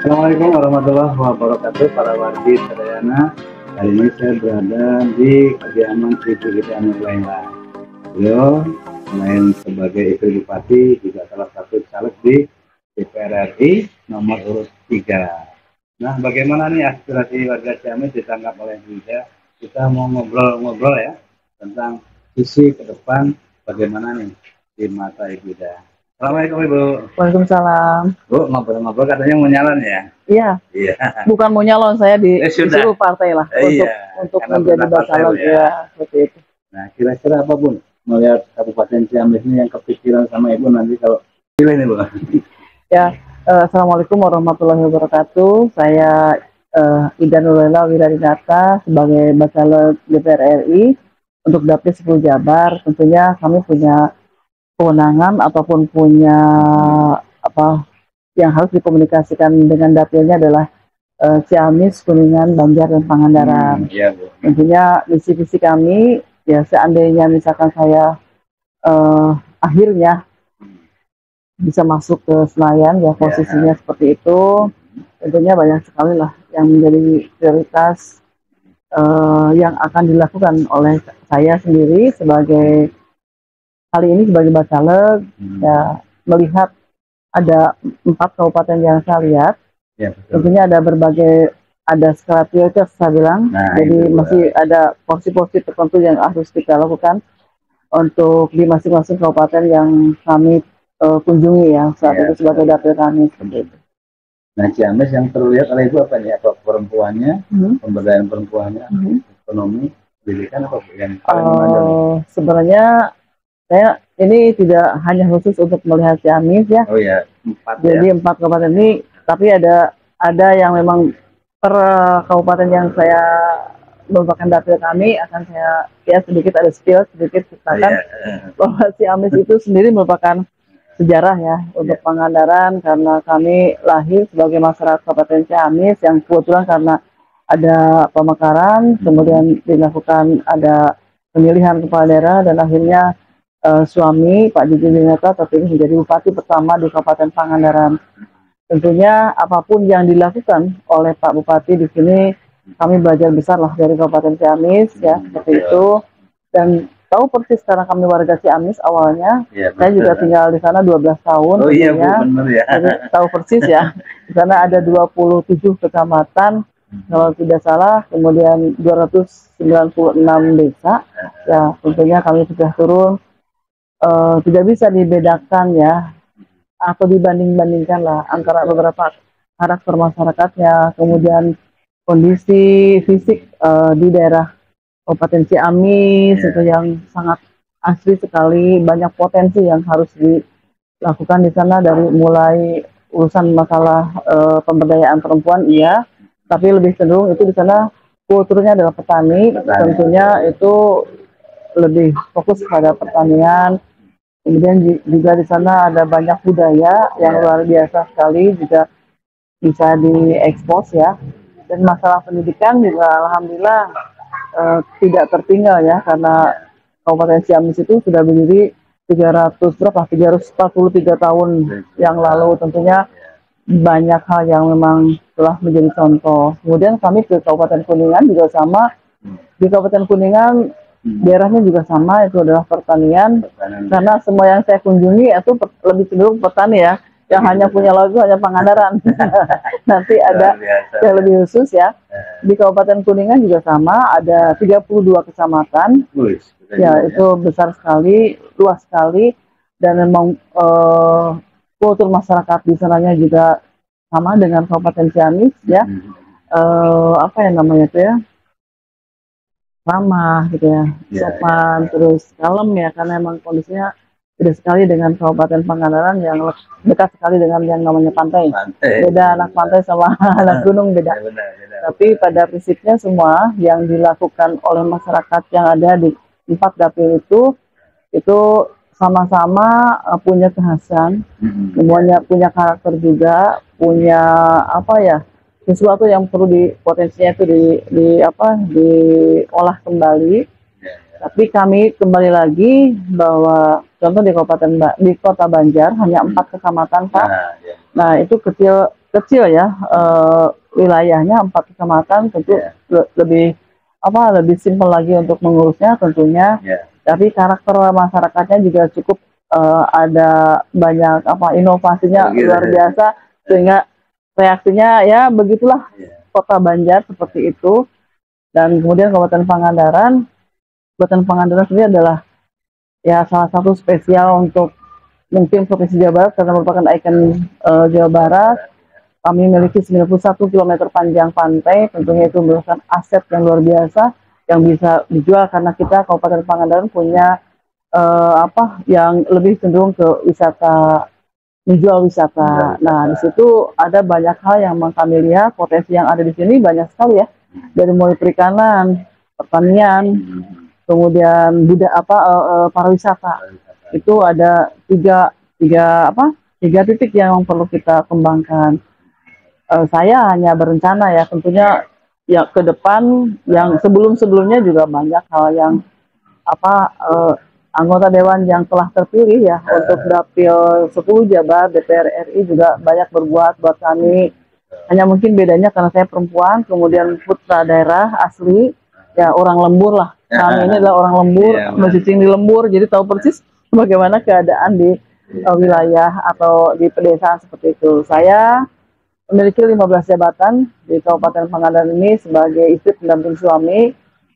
Assalamualaikum warahmatullahi wabarakatuh para wargi Sadayana. Hari ini saya berada di kediaman Ibu Gita Nurlaila. Beliau selain sebagai Ibu Bupati juga salah satu caleg di DPR RI nomor urut 3. Nah, bagaimana nih aspirasi warga Ciamis ditangkap oleh Ibu Gita? Kita mau ngobrol-ngobrol ya tentang visi ke depan bagaimana nih di mata Ibu Gita. Assalamualaikum Ibu. Waalaikumsalam. Bu, ngobrol-ngobrol katanya mau nyalon ya? Iya. Iya. Bukan mau nyalon, saya Sudah. disuruh partai lah untuk Karena menjadi pernah partai, bacalek Bu, ya. ya, seperti itu. Nah, kira-kira apa Bun melihat Kabupaten Ciamis ini yang kepikiran sama Ibu nanti kalau pilih nih Bu? Ya, Assalamualaikum warahmatullahi wabarakatuh. Saya Ida Nurlaila Wiradinata sebagai bacalek DPR RI untuk Dapil 10 Jabar. Tentunya kami punya kewenangan ataupun punya apa yang harus dikomunikasikan dengan dapilnya adalah Ciamis, Kuningan, Banjar, dan Pangandaran. Iya Bu. Tentunya visi-visi kami, ya seandainya misalkan saya akhirnya bisa masuk ke Senayan, ya posisinya seperti itu, tentunya banyak sekali lah yang menjadi prioritas yang akan dilakukan oleh saya sendiri sebagai kali ini sebagai bacalek, ya melihat ada 4 kabupaten yang saya lihat. Ya, tentunya ada ada skala prioritas saya bilang. Nah, jadi masih ada porsi-porsi tertentu yang harus kita lakukan untuk di masing-masing kabupaten yang kami kunjungi ya saat itu sebagai dapil kami seperti itu. Nah, Ciamis yang terlihat oleh Ibu apa nih? Apa perempuannya, pemberdayaan perempuannya, ekonomi, pendidikan apa yang paling menonjol? Sebenarnya saya ini tidak hanya khusus untuk melihat Ciamis ya. Oh ya, 4 jadi ya. 4 kabupaten ini, tapi ada yang memang per kabupaten yang saya merupakan dapil kami akan saya ya sedikit ada spill sedikit ceritakan bahwa Ciamis itu sendiri merupakan sejarah ya untuk Pangandaran, karena kami lahir sebagai masyarakat Kabupaten Ciamis yang kebetulan karena ada pemekaran, kemudian dilakukan ada pemilihan kepala daerah dan akhirnya suami Pak Didi Winata terpilih menjadi bupati pertama di Kabupaten Pangandaran. Tentunya apapun yang dilakukan oleh Pak Bupati di sini kami belajar besar lah dari Kabupaten Ciamis ya seperti itu, dan tahu persis karena kami warga Ciamis awalnya. Saya juga tinggal di sana 12 tahun. Oh iya Bu, benar ya. Jadi tahu persis ya. Di sana ada 27 kecamatan kalau tidak salah, kemudian 296 desa. Ya tentunya kami sudah turun. Tidak bisa dibedakan ya atau dibanding-bandingkan lah antara beberapa karakter masyarakatnya, kemudian kondisi fisik di daerah Kabupaten Ciamis itu yang sangat asli sekali, banyak potensi yang harus dilakukan di sana dari mulai urusan masalah pemberdayaan perempuan iya, tapi lebih cenderung itu di sana kulturnya adalah petani, tentunya itu lebih fokus pada pertanian. Kemudian juga di sana ada banyak budaya yang luar biasa sekali, juga bisa diekspos ya. Dan masalah pendidikan juga alhamdulillah tidak tertinggal ya, karena Kabupaten Ciamis itu sudah berdiri 343 tahun yang lalu. Tentunya banyak hal yang memang telah menjadi contoh. Kemudian kami ke Kabupaten Kuningan juga sama. Di Kabupaten Kuningan daerahnya juga sama, itu adalah pertanian. Karena semua yang saya kunjungi itu lebih cenderung petani ya, yang hanya punya lagu hanya Pangandaran. Nanti ada yang lebih khusus ya. Di Kabupaten Kuningan juga sama, ada 32 kecamatan. Ya itu besar sekali, luas sekali, dan memang kultur masyarakat di sananya juga sama dengan Kabupaten Ciamis ya. Apa yang namanya itu ya, ramah gitu ya, sopan, terus kalem ya, karena memang kondisinya beda sekali dengan Kabupaten Pangandaran yang dekat sekali dengan yang namanya pantai. Beda anak pantai sama anak gunung, beda. Tapi pada prinsipnya semua yang dilakukan oleh masyarakat yang ada di 4 dapil itu sama-sama punya kekhasan, semuanya punya karakter juga, punya apa ya, sesuatu yang perlu potensinya itu diolah kembali. Tapi kami kembali lagi bahwa contoh di Kota Banjar hanya 4 kecamatan Pak. Nah itu kecil kecil ya, wilayahnya 4 kecamatan, tentu lebih lebih simpel lagi untuk mengurusnya tentunya. Tapi karakter masyarakatnya juga cukup ada banyak inovasinya luar biasa, sehingga reaksinya ya begitulah Kota Banjar seperti itu. Dan kemudian Kabupaten Pangandaran sendiri adalah ya salah satu spesial untuk mungkin Provinsi Jawa Barat karena merupakan ikon Jawa Barat. Kami memiliki 91 km panjang pantai, tentunya itu merupakan aset yang luar biasa yang bisa dijual karena kita Kabupaten Pangandaran punya yang lebih cenderung ke wisata, menjual wisata. Nah, di situ ada banyak hal yang kami lihat, potensi yang ada di sini banyak sekali ya, dari mulai perikanan, pertanian, kemudian pariwisata. Itu ada tiga titik yang perlu kita kembangkan. Saya hanya berencana ya, tentunya ya ke depan yang sebelumnya juga banyak hal yang anggota dewan yang telah terpilih ya untuk dapil 10 Jabar DPR RI juga banyak berbuat buat kami. Hanya mungkin bedanya karena saya perempuan, kemudian putra daerah asli, ya orang lembur lah. Kami ini adalah orang lembur, mencicing di lembur, jadi tahu persis bagaimana keadaan di wilayah atau di pedesaan seperti itu. Saya memiliki 15 jabatan di Kabupaten Pangandaran ini sebagai istri pendamping suami,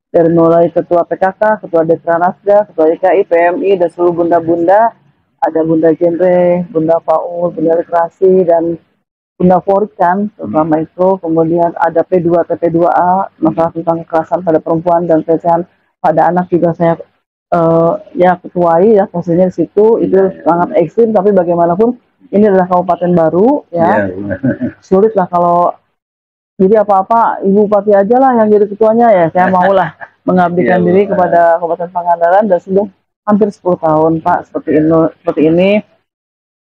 dari mulai ketua PKK, ketua Dekranasda, ketua IKI, PMI, dan seluruh bunda-bunda. Ada Bunda Genre, Bunda Paul, Bunda Literasi, dan Bunda Forikan, terutama itu. Kemudian ada P2, TP2A, masalah tentang kekerasan pada perempuan dan pelecehan pada anak juga saya ketuai ya, posisinya di situ. Itu sangat ekstrim, tapi bagaimanapun ini adalah kabupaten baru ya. Sulit lah kalau jadi apa-apa Ibu Bupati aja lah yang jadi ketuanya ya. Saya maulah mengabdikan diri kepada Kabupaten Pangandaran dan sudah hampir 10 tahun Pak seperti ini.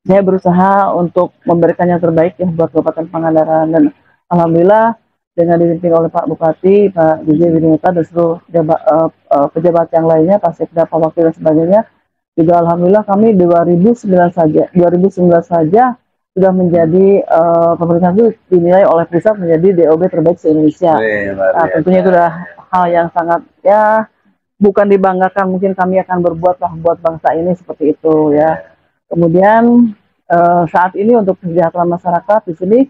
Saya berusaha untuk memberikan yang terbaik ya buat Kabupaten Pangandaran, dan alhamdulillah dengan dipimpin oleh Pak Bupati, Pak DJ Winata dan seluruh pejabat yang lainnya, Pak Sekda, Pak Wakil dan sebagainya. Juga alhamdulillah kami 2009 saja sudah menjadi pemerintah itu dinilai oleh pusat menjadi DOB terbaik se-Indonesia. Nah, tentunya itu adalah hal yang sangat ya bukan dibanggakan, mungkin kami akan berbuat lah buat bangsa ini seperti itu ya. Kemudian saat ini untuk kesejahteraan masyarakat di sini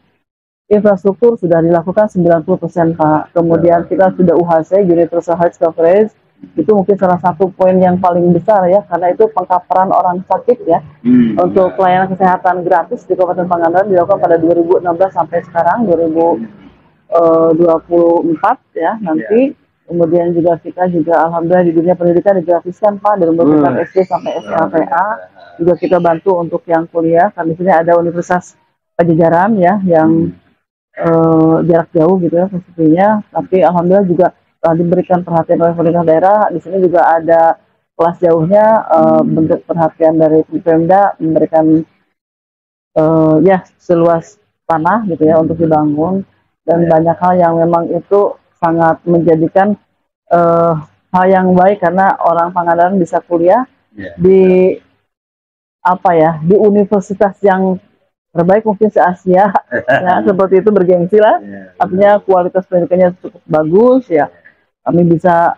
infrastruktur sudah dilakukan 90% Pak. Kemudian kita sudah UHC, Universal Health Coverage. Itu mungkin salah satu poin yang paling besar ya, karena itu pengkaparan orang sakit ya untuk pelayanan kesehatan gratis di Kabupaten Pangandaran dilakukan pada 2016 sampai sekarang 2024 ya nanti. Kemudian juga kita juga alhamdulillah di dunia pendidikan digratiskan Pak, dari mulai SD sampai SLTA juga kita bantu untuk yang kuliah. Karena di sini ada Universitas Pajajaran ya yang jarak jauh gitu ya posisinya, tapi alhamdulillah juga diberikan perhatian oleh pemerintah daerah. Di sini juga ada kelas jauhnya, bentuk perhatian dari Pemda memberikan ya seluas tanah gitu ya untuk dibangun, dan banyak hal yang memang itu sangat menjadikan hal yang baik karena orang Pangandaran bisa kuliah di di universitas yang terbaik mungkin se-Asia ya, seperti itu, bergengsi lah. Artinya kualitas pendidikannya cukup bagus ya. Kami bisa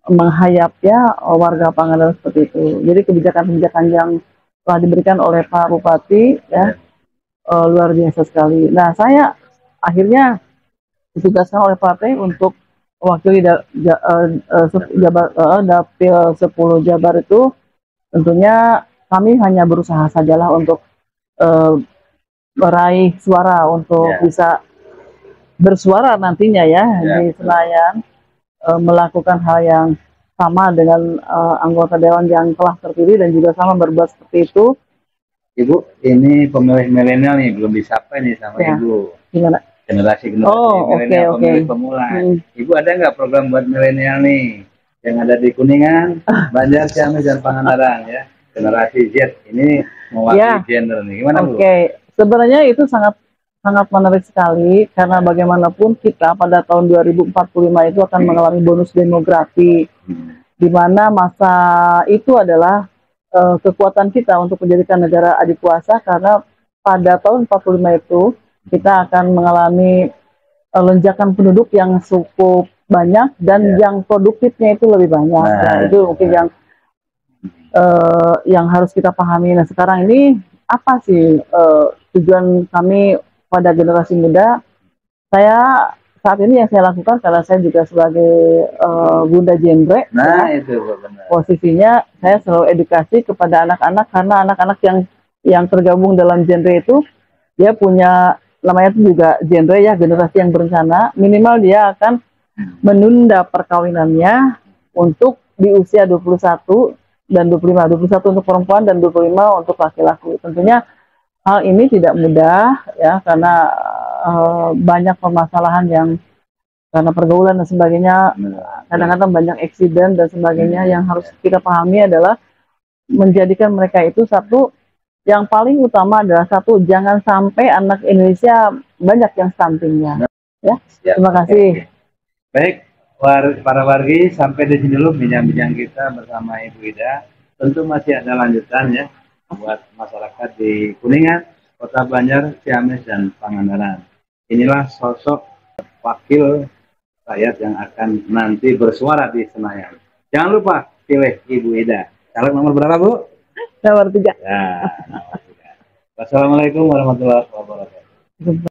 menghayap ya warga Pangandaran seperti itu. Jadi kebijakan-kebijakan yang telah diberikan oleh Pak Bupati ya luar biasa sekali. Nah, saya akhirnya ditugaskan oleh partai untuk mewakili dapil 10 Jabar itu. Tentunya kami hanya berusaha sajalah untuk meraih suara untuk bisa bersuara nantinya ya di Senayan, melakukan hal yang sama dengan anggota dewan yang telah terpilih dan juga sama berbuat seperti itu. Ibu, ini pemilih milenial nih belum disapa nih sama Ibu. Gimana? Generasi milenial, pemilih pemula. Ibu ada nggak program buat milenial nih yang ada di Kuningan, Banjar, Ciamis, dan Pangandaran ya? Generasi Z ini mewakili gender nih. Gimana Bu? Sebenarnya itu sangat menarik sekali karena bagaimanapun kita pada tahun 2045 itu akan mengalami bonus demografi, di mana masa itu adalah kekuatan kita untuk menjadikan negara adikuasa karena pada tahun 45 itu kita akan mengalami lonjakan penduduk yang cukup banyak dan yang produktifnya itu lebih banyak. Nah, itu mungkin yang harus kita pahami. Nah, sekarang ini apa sih tujuan kami pada generasi muda? Saya saat ini yang saya lakukan karena saya juga sebagai Bunda Genre. Nah, itu benar. Posisinya saya selalu edukasi kepada anak-anak karena anak-anak yang tergabung dalam genre itu dia punya namanya itu juga genre ya, generasi yang berencana. Minimal dia akan menunda perkawinannya untuk di usia 21 dan 25, 21 untuk perempuan dan 25 untuk laki-laki. Tentunya hal ini tidak mudah ya karena banyak permasalahan yang karena pergaulan dan sebagainya, kadang-kadang banyak eksiden dan sebagainya. Yang harus kita pahami adalah menjadikan mereka itu satu, yang paling utama adalah satu, jangan sampai anak Indonesia banyak yang stuntingnya. Ya, terima kasih. Baik, para wargi, sampai di sini dulu bincang-bincang kita bersama Ibu Ida. Tentu masih ada lanjutan ya buat masyarakat di Kuningan, Kota Banjar, Ciamis, dan Pangandaran. Inilah sosok wakil rakyat yang akan nanti bersuara di Senayan. Jangan lupa pilih Ibu Ida. Caleg nomor berapa, Bu? Nomor 3. Ya, nomor 3. Wassalamualaikum warahmatullahi wabarakatuh.